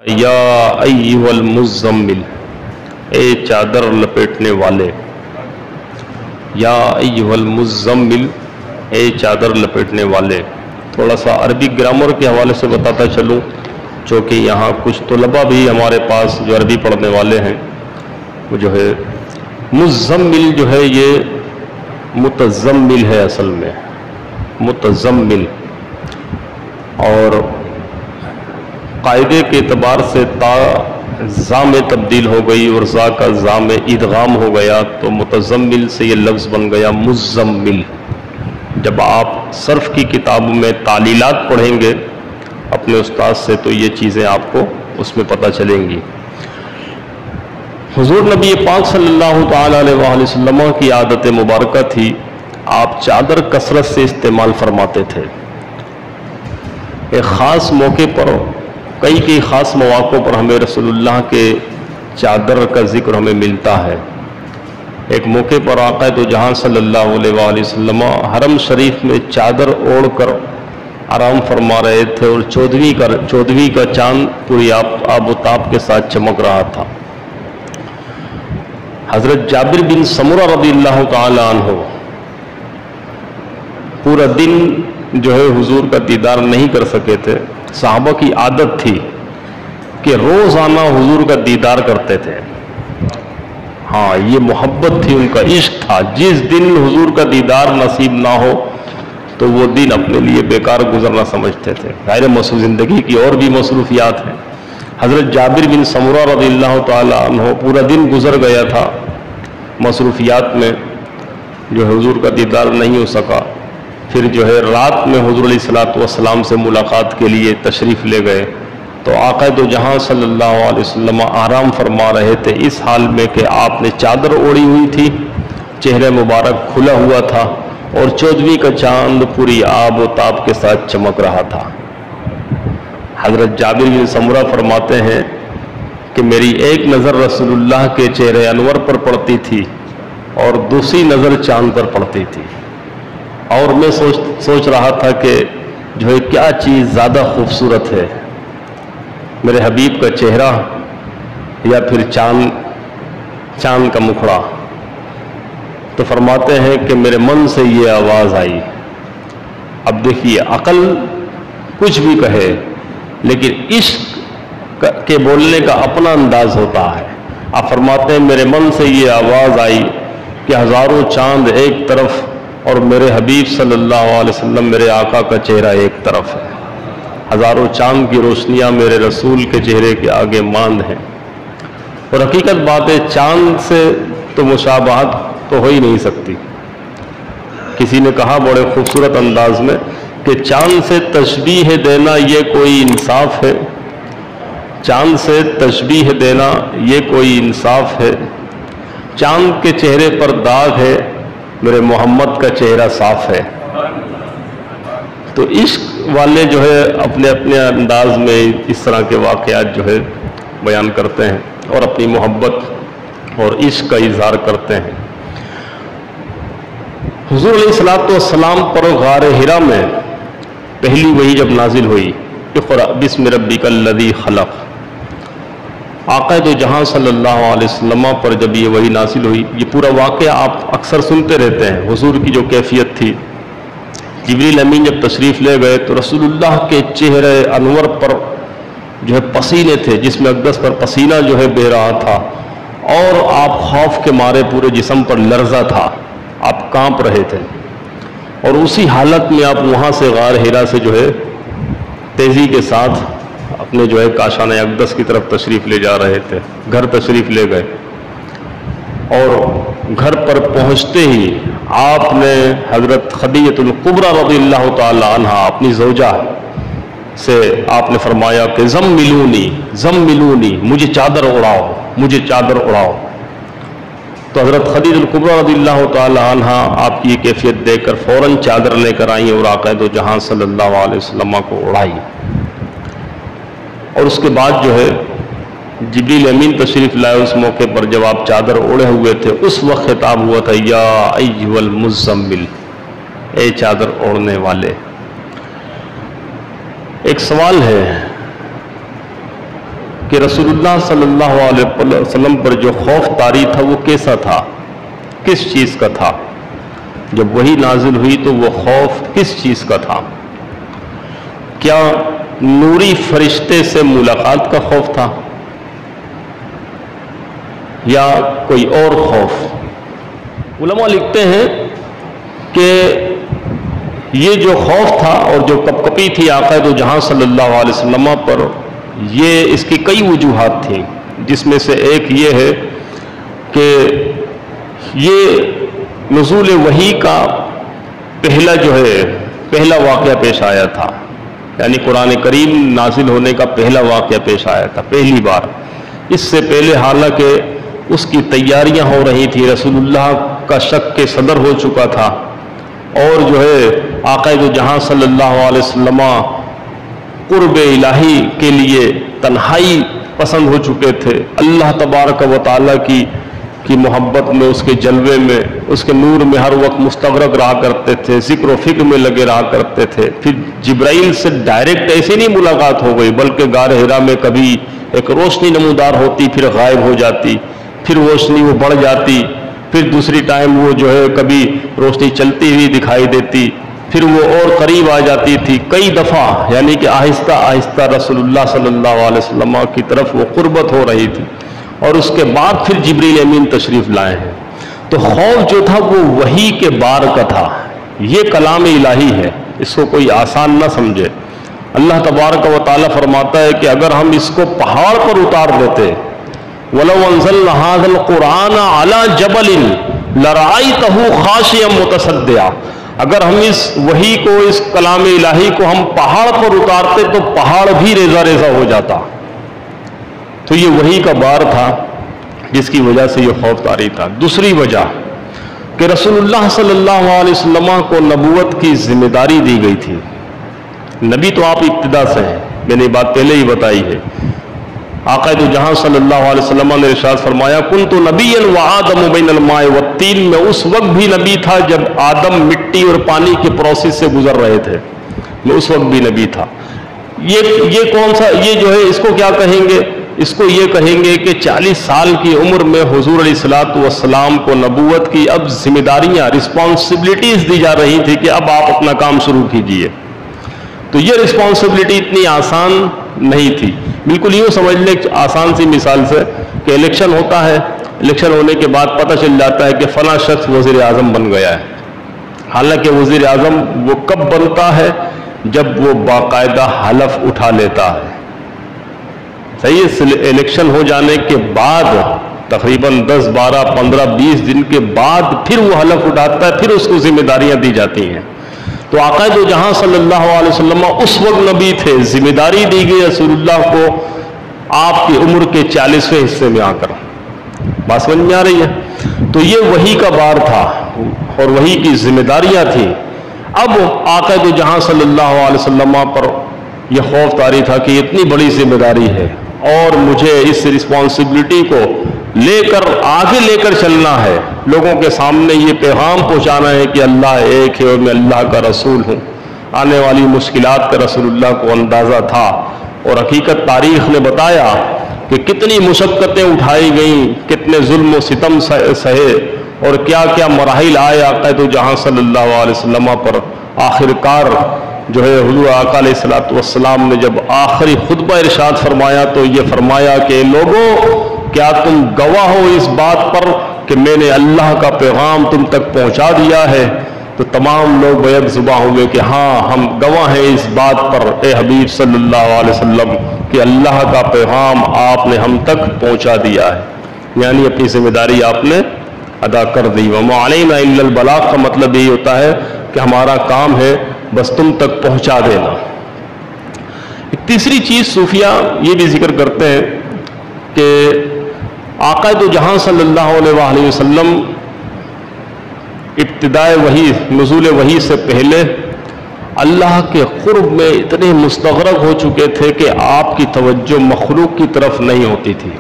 یا ایھا المزمل، اے چادر لپیٹنے والے. یا ایھا المزمل، اے چادر لپیٹنے والے. تھوڑا سا عربی گرامر کے حوالے سے بتاتا چلوں، چونکہ یہاں کچھ طلباء بھی ہمارے پاس جو عربی پڑھنے والے ہیں، وہ جو ہے مزمل جو ہے یہ متزمل ہے اصل میں، متزمل. اور قاعدے کے اعتبار سے تا زا میں تبدیل ہو گئی اور زا کا زا میں ادغام ہو گیا، تو متزمل سے یہ لفظ بن گیا مزمل. جب آپ صرف کی کتابوں میں تعلیلات پڑھیں گے اپنے استاد سے تو یہ چیزیں آپ کو اس میں پتہ چلیں گی. حضور نبی پاک صلی اللہ تعالی علیہ وآلہ وسلم کی عادت مبارکہ تھی، آپ چادر کثرت سے استعمال فرماتے تھے. ایک خاص موقع پر، کئی خاص مواقع پر ہمیں رسول اللہ کے چادر کا ذکر ہمیں ملتا ہے. ایک موقع پر آقا دو جہاں صلی اللہ علیہ وآلہ وسلم حرم شریف میں چادر اوڑھ کر آرام فرما رہے تھے، اور چودھویں کا چاند پوری آب و تاب کے ساتھ چمک رہا تھا. حضرت جابر بن سمرہ رضی اللہ تعالی عنہ پورا دن جو ہے حضور کا دیدار نہیں کر سکے تھے. صحابہ کی عادت تھی کہ روزانہ حضور کا دیدار کرتے تھے. ہاں، یہ محبت تھی، ان کا عشق تھا. جس دن حضور کا دیدار نصیب نہ ہو تو وہ دن اپنے لیے بیکار گزرنا سمجھتے تھے. غیر مصروف زندگی کی اور بھی مصروفیات ہیں. حضرت جابر بن سمرہ رضی اللہ تعالی عنہ پورا دن گزر گیا تھا مصروفیات میں، جو حضور کا دیدار نہیں ہو سکا. پھر جو ہے رات میں حضور علیہ الصلوۃ والسلام سے ملاقات کے لیے تشریف لے گئے، تو آقا دو جہاں صلی اللہ علیہ وسلم آرام فرما رہے تھے، اس حال میں کہ آپ نے چادر اوڑھی ہوئی تھی، چہرہ مبارک کھلا ہوا تھا، اور چودھویں کا چاند پوری آب و تاب کے ساتھ چمک رہا تھا. حضرت جابر بن سمرہ فرماتے ہیں کہ میری ایک نظر رسول اللہ کے چہرے انور پر پڑتی تھی اور دوسری نظر چاند پر پڑتی تھی، اور میں سوچ رہا تھا کہ جو ہے کیا چیز زیادہ خوبصورت ہے، میرے حبیب کا چہرہ یا پھر چاند کا مکھڑا. تو فرماتے ہیں کہ میرے من سے یہ آواز آئی. اب دیکھیے، عقل کچھ بھی کہے لیکن عشق کے بولنے کا اپنا انداز ہوتا ہے. آپ فرماتے ہیں میرے من سے یہ آواز آئی کہ ہزاروں چاند ایک طرف اور میرے حبیب صلی اللہ علیہ وسلم میرے آقا کا چہرہ ایک طرف ہے. ہزاروں چاند کی روشنیاں میرے رسول کے چہرے کے آگے ماند ہیں. اور حقیقت بات ہے، چاند سے تو مشابہت تو ہو ہی نہیں سکتی. کسی نے کہا بڑے خوبصورت انداز میں کہ چاند سے تشبیہ دینا یہ کوئی انصاف ہے، چاند سے تشبیہ دینا یہ کوئی انصاف ہے. چاند کے چہرے پر داغ ہے، میرے محمد کا چہرہ صاف ہے. تو عشق والے جو ہے اپنے اپنے انداز میں اس طرح کے واقعات جو ہے بیان کرتے ہیں اور اپنی محبت اور عشق کا اظہار کرتے ہیں. حضور علیہ الصلوۃ والسلام پر غار حرا میں پہلی وحی جب نازل ہوئی، اقرأ بسم ربک الذی خلق، آقا دو جہاں صلی اللہ علیہ وسلم پر جب یہ وحی نازل ہوئی، یہ پورا واقعہ آپ اکثر سنتے رہتے ہیں. حضور کی جو کیفیت تھی، جبریل امین جب تشریف لے گئے تو رسول اللہ کے چہرے انور پر جو ہے پسینے تھے، جس میں اقدس پر پسینہ جو ہے بہہ رہا تھا، اور آپ خوف کے مارے پورے جسم پر لرزہ تھا، آپ کانپ رہے تھے. اور اسی حالت میں آپ وہاں سے غار حرا سے جو ہے تیزی کے ساتھ اپنے جو ہے کاشان اقدس کی طرف تشریف لے جا رہے تھے. گھر تشریف لے گئے، اور گھر پر پہنچتے ہی آپ نے حضرت خدیجہ الکبریٰ رضی اللہ تعالی عنہ اپنی زوجہ سے آپ نے فرمایا کہ زملونی، مجھے چادر اڑاؤ، مجھے چادر اڑاؤ. تو حضرت خدیجہ الکبریٰ رضی اللہ تعالی عنہ آپ کی یہ کیفیت دیکھ کر فوراً چادر لے کر آئیں اور آقا دو جہاں صلی اللہ علیہ وسلم کو اڑائی. اور اس کے بعد جو ہے جبریل امین تشریف لائے. اس موقع پر جب آپ چادر اوڑھے ہوئے تھے، اس وقت خطاب ہوا تھا یا ایھا المزمل، اے چادر اوڑھنے والے. ایک سوال ہے کہ رسول اللہ صلی اللہ علیہ وسلم پر جو خوف طاری تھا وہ کیسا تھا، کس چیز کا تھا؟ جب وحی نازل ہوئی تو وہ خوف کس چیز کا تھا؟ کیا نوری فرشتے سے ملاقات کا خوف تھا یا کوئی اور خوف؟ علماء لکھتے ہیں کہ یہ جو خوف تھا اور جو کپکپی تھی آقا دو جہاں صلی اللہ علیہ وسلم پر، یہ اس کی کئی وجوہات تھیں، جس میں سے ایک یہ ہے کہ یہ نزول وحی کا پہلا واقعہ پیش آیا تھا، یعنی قرآن کریم نازل ہونے کا پہلا واقعہ پیش آیا تھا پہلی بار۔ اس سے پہلے حالانکہ اس کی تیاریاں ہو رہی تھی، رسول اللہ کا شک کے صدر ہو چکا تھا، اور جو ہے آقا دو جہاں صلی اللہ علیہ وسلم قرب الہی کے لیے تنہائی پسند ہو چکے تھے، اللہ تبارک و تعالیٰ کی محبت میں، اس کے جلوے میں، اس کے نور میں ہر وقت مستغرق رہا کرتے تھے، ذکر و فکر میں لگے رہا کرتے تھے۔ پھر جبرائیل سے ڈائریکٹ ایسے نہیں ملاقات ہو گئی، بلکہ غار حرا میں کبھی ایک روشنی نمودار ہوتی، پھر غائب ہو جاتی، پھر روشنی وہ بڑھ جاتی، پھر دوسری ٹائم وہ جو ہے کبھی روشنی چلتی ہوئی دکھائی دیتی، پھر وہ اور قریب آ جاتی تھی کئی دفعہ، یعنی کہ آہستہ آہستہ رسول اللہ صلی اللہ علیہ وسلم کی طرف وہ قربت ہو رہی تھی، اور اس کے بعد پھر جبریل امین تشریف لائے ہیں۔ تو خوف جو تھا وہ وحی کے بار کا تھا، یہ کلام الہی ہے، اس کو کوئی آسان نہ سمجھے۔ اللہ تبارک و تعالیٰ فرماتا ہے کہ اگر ہم اس کو پہاڑ پر اتار دیتے، وَلَوْ أَنزَلْنَا هَذَا الْقُرْآنَ عَلَى جَبَلٍ لَرَأَيْتَهُ خَاشِعًا مُتَصَدِّعًا، اگر ہم اس وحی کو، اس کلام الہی کو ہم پہاڑ پر اتارتے تو پہاڑ بھی ریزہ ریزہ ہو جاتا۔ تو یہ وحی کا بار تھا جس کی وجہ سے یہ خوف طاری تھا۔ دوسری وجہ کہ رسول اللہ صلی اللہ علیہ وسلم کو نبوت کی ذمہ داری دی گئی تھی۔ نبی تو آپ ابتدا سے ہیں، میں نے یہ بات پہلے ہی بتائی ہے۔ آقا دو جہاں صلی اللہ علیہ وسلم نے ارشاد فرمایا کنت نبیا وآدم بین الماء والطین، میں اس وقت بھی نبی تھا جب آدم مٹی اور پانی کے پروسیس سے گزر رہے تھے، میں اس وقت بھی نبی تھا۔ یہ کون سا، یہ جو ہے اس کو کیا کہیں گے؟ اس کو یہ کہیں گے کہ 40 سال کی عمر میں حضور علیہ الصلوۃ والسلام کو نبوت کی اب ذمہ داریاں، رسپانسبلٹیز دی جا رہی تھی کہ اب آپ اپنا کام شروع کیجئے۔ تو یہ رسپانسبلٹی اتنی آسان نہیں تھی، بالکل یوں سمجھ لیں آسان سی مثال سے کہ الیکشن ہوتا ہے، الیکشن ہونے کے بعد پتہ چل جاتا ہے کہ فلاں شخص وزیر اعظم بن گیا ہے، حالانکہ وزیر اعظم وہ کب بنتا ہے؟ جب وہ باقاعدہ حلف اٹھا لیتا ہے۔ صحیح ہے، الیکشن ہو جانے کے بعد تقریباً 10 12 15 20 دن کے بعد پھر وہ حلف اٹھاتا ہے، پھر اس کو ذمہ داریاں دی جاتی ہیں۔ تو آقا دو جہاں صلی اللہ علیہ وسلم اس وقت نبی تھے، ذمہ داری دی گئی رسول اللہ کو آپ کی عمر کے 40ویں حصے میں آ کر۔ بات سمجھ میں آ رہی ہے؟ تو یہ وحی کا بار تھا اور وحی کی ذمہ داریاں تھیں۔ اب آقا دو جہاں صلی اللہ علیہ وسلم پر یہ خوف طاری تھا کہ اتنی بڑی ذمہ داری ہے اور مجھے اس رسپانسبلٹی کو آگے لے کر چلنا ہے، لوگوں کے سامنے یہ پیغام پہنچانا ہے کہ اللہ ایک ہے اور میں اللہ کا رسول ہوں۔ آنے والی مشکلات کا رسول اللہ کو اندازہ تھا، اور حقیقت تاریخ نے بتایا کہ کتنی مشقتیں اٹھائی گئیں، کتنے ظلم و ستم سہے، اور کیا کیا مراحل آئے آقا تو جہاں صلی اللہ علیہ وسلم پر۔ آخر کار جو ہے حضور آقا علیہ الصلوۃ والسلام نے جب آخری خطبہ ارشاد فرمایا تو یہ فرمایا کہ لوگوں کیا تم گواہ ہو اس بات پر کہ میں نے اللہ کا پیغام تم تک پہنچا دیا ہے؟ تو تمام لوگ بیک زباں ہوئے کہ ہاں ہم گواہ ہیں اس بات پر اے حبیب صلی اللہ علیہ وسلم کہ اللہ کا پیغام آپ نے ہم تک پہنچا دیا ہے، یعنی اپنی ذمہ داری آپ نے ادا کر دی۔ وما علینا الا البلاغ کا مطلب یہی ہوتا ہے کہ ہمارا کام ہے بس تم تک پہنچا دینا۔ ایک تیسری چیز صوفیہ یہ بھی ذکر کرتے ہیں کہ آقا دو جہاں صلی اللہ علیہ وسلم ابتدائے وحی، نزول وحی سے پہلے اللہ کے قرب میں اتنے مستغرق ہو چکے تھے کہ آپ کی توجہ مخلوق کی طرف نہیں ہوتی تھی،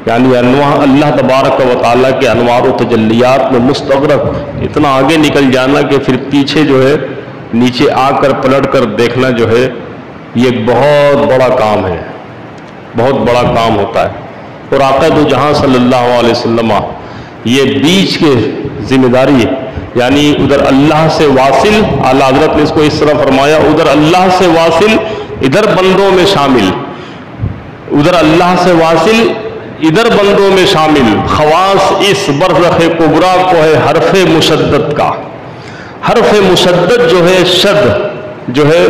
یعنی اللہ تبارک و تعالیٰ کے انوار و تجلیات میں مستغرق، اتنا آگے نکل جانا کہ پھر پیچھے جو ہے نیچے آ کر پلٹ کر دیکھنا جو ہے یہ ایک بہت بڑا کام ہے۔ بہت بڑا کام ہوتا ہے۔ اور آقا دو جہاں صلی اللہ علیہ وسلم یہ بیچ کے ذمہ داری، یعنی ادھر اللہ سے واصل، اعلیٰ حضرت نے اس کو اس طرح فرمایا، ادھر اللہ سے واصل ادھر بندوں میں شامل، ادھر اللہ سے واصل ادھر بندوں میں شامل، خواص اس برزخ کبریٰ کو ہے حرف مشدد کا۔ حرف مشدد جو ہے، شد جو ہے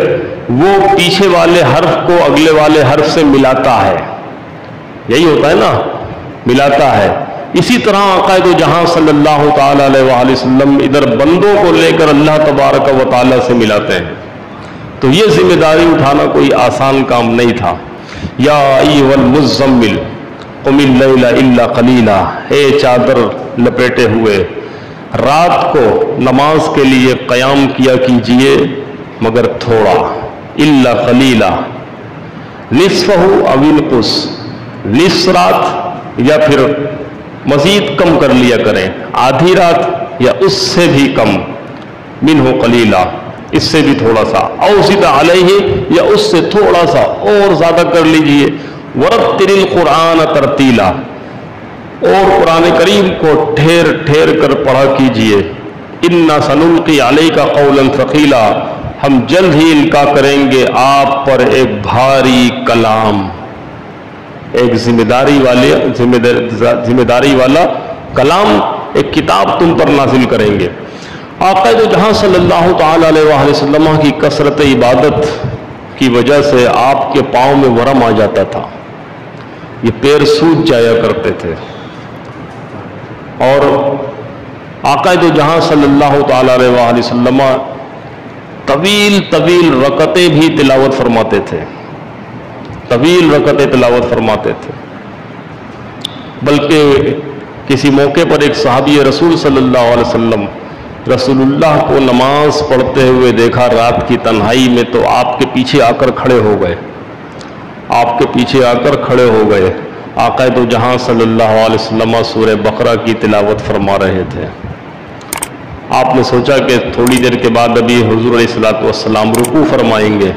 وہ پیچھے والے حرف کو اگلے والے حرف سے ملاتا ہے، یہی ہوتا ہے نا، ملاتا ہے۔ اسی طرح عقائد و جہاں صلی اللہ تعالی علیہ وآلہ وسلم ادھر بندوں کو لے کر اللہ تبارک و تعالی سے ملاتے ہیں۔ تو یہ ذمہ داری اٹھانا کوئی آسان کام نہیں تھا۔ یا ایھا المزمل قم اللیل الا قلیلا، اے چادر لپیٹے ہوئے، رات کو نماز کے لیے قیام کیا کیجئے مگر تھوڑا، الا قلیلا نصفہ او انقص، نصف رات یا پھر مزید کم کر لیا کریں، آدھی رات یا اس سے بھی کم، منہ قلیلا اس سے بھی تھوڑا سا، او زد علیہ یا اس سے تھوڑا سا اور زیادہ کر لیجئے، ورتل القرآن ترتیلا، اور قرآن کریم کو ٹھیر ٹھیر کر پڑھا کیجئے، انا سنلقی علیک قولا ثقیلا، ہم جلد ہی القا کریں گے آپ پر ایک بھاری کلام، ایک ذمہ داری والا کلام، ایک کتاب تم پر نازل کریں گے۔ آقا دو جہاں صلی اللہ تعالی علیہ وآلہ وسلم کی کثرت عبادت کی وجہ سے آپ کے پاؤں میں ورم آ جاتا تھا، یہ پیر سوج جایا کرتے تھے، اور آقا دو جہاں صلی اللہ تعالی علیہ وآلہ وسلم طویل طویل رکعتیں بھی تلاوت فرماتے تھے، طویل رکعتیں تلاوت فرماتے تھے۔ بلکہ کسی موقع پر ایک صحابی رسول صلی اللہ علیہ وسلم رسول اللہ کو نماز پڑھتے ہوئے دیکھا رات کی تنہائی میں، تو آپ کے پیچھے آ کر کھڑے ہو گئے، آپ کے پیچھے آ کر کھڑے ہو گئے۔ آقا دو جہاں صلی اللہ علیہ وسلم سورہ بقرہ کی تلاوت فرما رہے تھے۔ آپ نے سوچا کہ تھوڑی دیر کے بعد ابھی حضور علیہ الصلوۃ والسلام رکوع فرمائیں گے،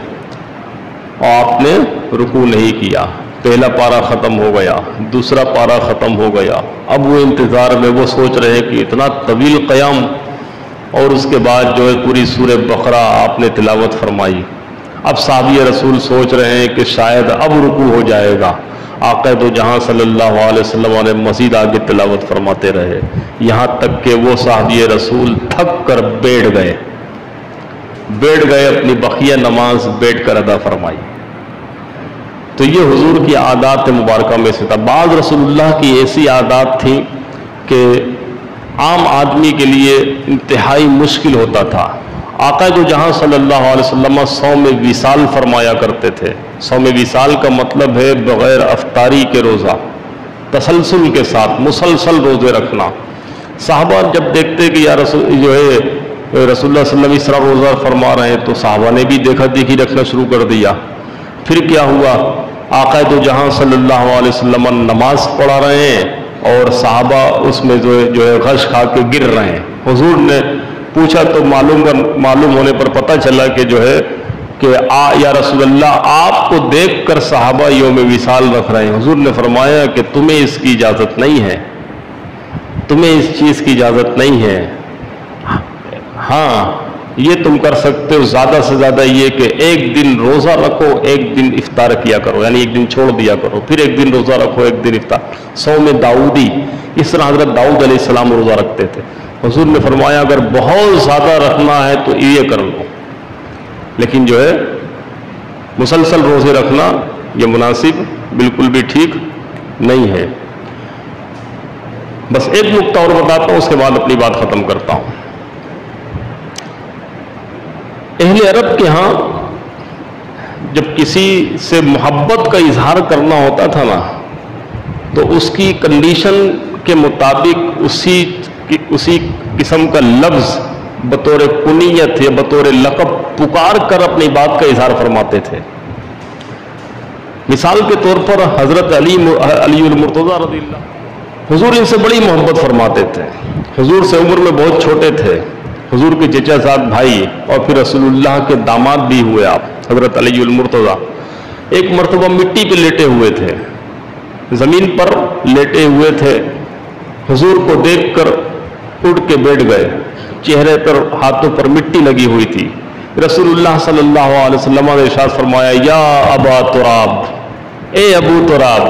اور آپ نے رکوع نہیں کیا، پہلا پارہ ختم ہو گیا، دوسرا پارہ ختم ہو گیا، اب وہ انتظار میں وہ سوچ رہے ہیں کہ اتنا طویل قیام، اور اس کے بعد جو ہے پوری سورہ بقرہ آپ نے تلاوت فرمائی۔ اب صحابی رسول سوچ رہے ہیں کہ شاید اب رکوع ہو جائے گا، آقا دو جہاں صلی اللہ علیہ وسلم نے مزید آگے تلاوت فرماتے رہے، یہاں تک کہ وہ صحابی رسول تھک کر بیٹھ گئے، اپنی بقیہ نماز بیٹھ کر ادا فرمائی۔ تو یہ حضور کی عادات مبارکہ میں سے تھا۔ بعض رسول اللہ کی ایسی عادات تھیں کہ عام آدمی کے لیے انتہائی مشکل ہوتا تھا۔ آقا دو جہاں صلی اللہ علیہ وسلم صوم وصال فرمایا کرتے تھے۔ صوم وصال کا مطلب ہے بغیر افطاری کے روزہ، تسلسل کے ساتھ مسلسل روزے رکھنا۔ صحابہ جب دیکھتے کہ یا رسول جو ہے رسول اللہ صلی اللہ علیہ وسلم اس طرح روزہ فرما رہے ہیں، تو صحابہ نے بھی دیکھا دیکھی رکھنا شروع کر دیا۔ پھر کیا ہوا، آقا دو جہاں صلی اللہ علیہ وسلم نماز پڑھا رہے ہیں اور صحابہ اس میں جو ہے غش کھا کے گر رہے ہیں۔ حضور نے پوچھا تو معلوم ہونے پر پتہ چلا کہ جو ہے کہ یا رسول اللہ آپ کو دیکھ کر صحابہ یوم وصال رکھ رہے ہیں۔ حضور نے فرمایا کہ تمہیں اس کی اجازت نہیں ہے، تمہیں اس چیز کی اجازت نہیں ہے، ہاں یہ تم کر سکتے ہو زیادہ سے زیادہ یہ کہ ایک دن روزہ رکھو، ایک دن افطار کیا کرو، یعنی ایک دن چھوڑ دیا کرو، پھر ایک دن روزہ رکھو، ایک دن افطار۔ صوم داؤدی، اس طرح حضرت داؤد علیہ السلام روزہ رکھتے تھے۔ حضور نے فرمایا اگر بہت زیادہ رکھنا ہے تو یہ کر لو، لیکن جو ہے مسلسل روزے رکھنا یہ مناسب بالکل بھی ٹھیک نہیں ہے۔ بس ایک نقطہ اور بتاتا ہوں، اس کے بعد اپنی بات ختم کرتا ہوں۔ اہل عرب کے ہاں جب کسی سے محبت کا اظہار کرنا ہوتا تھا نا، تو اس کی کنڈیشن کے مطابق اسی قسم کا لفظ بطور کنیت یا بطور لقب پکار کر اپنی بات کا اظہار فرماتے تھے۔ مثال کے طور پر حضرت علی المرتضیٰ رضی اللہ، حضور ان سے بڑی محبت فرماتے تھے۔ حضور سے عمر میں بہت چھوٹے تھے، حضور کے چچا زاد بھائی، اور پھر رسول اللہ کے داماد بھی ہوئے آپ، حضرت علی المرتضیٰ۔ ایک مرتبہ مٹی پہ لیٹے ہوئے تھے، زمین پر لیٹے ہوئے تھے، حضور کو دیکھ کر اٹھ کے بیٹھ گئے، چہرے پر ہاتھوں پر مٹی لگی ہوئی تھی۔ رسول اللہ صلی اللہ علیہ وسلم نے ارشاد فرمایا، یا ابا تراب، اے ابو تراب،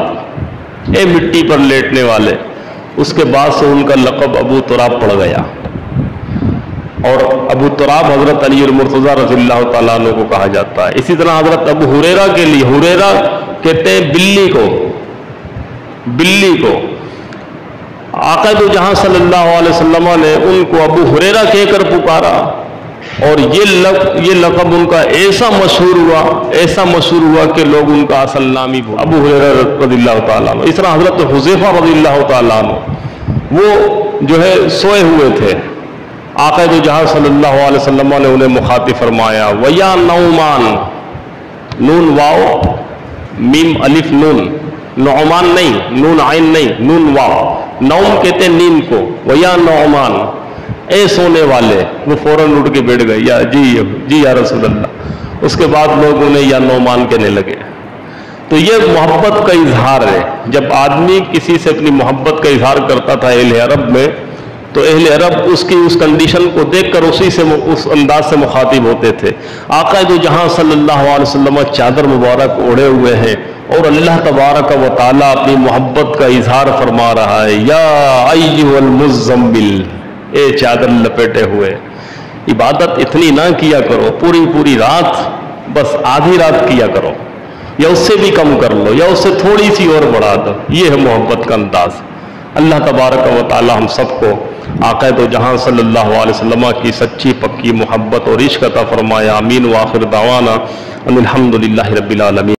اے مٹی پر لیٹنے والے۔ اس کے بعد سے ان کا لقب ابو تراب پڑ گیا، اور ابو تراب حضرت علی المرتضیٰ رضی اللہ تعالیٰ عنہ کو کہا جاتا ہے۔ اسی طرح حضرت ابو ہریرہ کے لیے، ہریرہ کہتے ہیں بلی کو، بلی کو آقا دو جہاں صلی اللہ علیہ وسلم نے ان کو ابو ہریرہ کہہ کر پکارا، اور یہ لقب ان کا ایسا مشہور ہوا کہ لوگ ان کا اصل نام ہی ابو ہریرہ رضی اللہ تعالیٰ عنہ۔ اس طرح حضرت حذیفہ رضی اللہ تعالیٰ عنہ، وہ جو ہے سوئے ہوئے تھے، آقا دو جہاں صلی اللہ علیہ وسلم نے انہیں مخاطب فرمایا، وَيَا نعمان، نون واو میم الف نون، نعمان نہیں، نون عین نہیں، نون واو، نوم کہتے ہیں نیند کو، وَيَا نعمان، اے سونے والے۔ وہ فوراً اٹھ کے بیٹھ گئے، جی یا رسول اللہ۔ اس کے بعد لوگ انہیں یا نعمان کہنے لگے۔ تو یہ محبت کا اظہار ہے۔ جب آدمی کسی سے اپنی محبت کا اظہار کرتا تھا اہل عرب میں، تو اہل عرب اس کی اس کنڈیشن کو دیکھ کر اس انداز سے مخاطب ہوتے تھے۔ آقا دو جہاں صلی اللہ علیہ وسلم چادر مبارک اوڑھے ہوئے ہیں، اور اللہ تبارک و تعالیٰ اپنی محبت کا اظہار فرما رہا ہے، یا ایھا المزمل، اے چادر لپیٹے ہوئے۔ عبادت اتنی نہ کیا کرو، پوری رات، بس آدھی رات کیا کرو، یا اس سے بھی کم کر لو، یا اس سے تھوڑی سی اور بڑھا دو۔ یہ ہے محبت کا انداز۔ اللہ تبارک و تعالی ہم سب کو آقا دو جہاں صلی اللہ علیہ وسلم کی سچی پکی محبت اور عشق عطا فرمایا۔ آمین۔ وآخر دعوانا ان الحمد للہ رب العالمین۔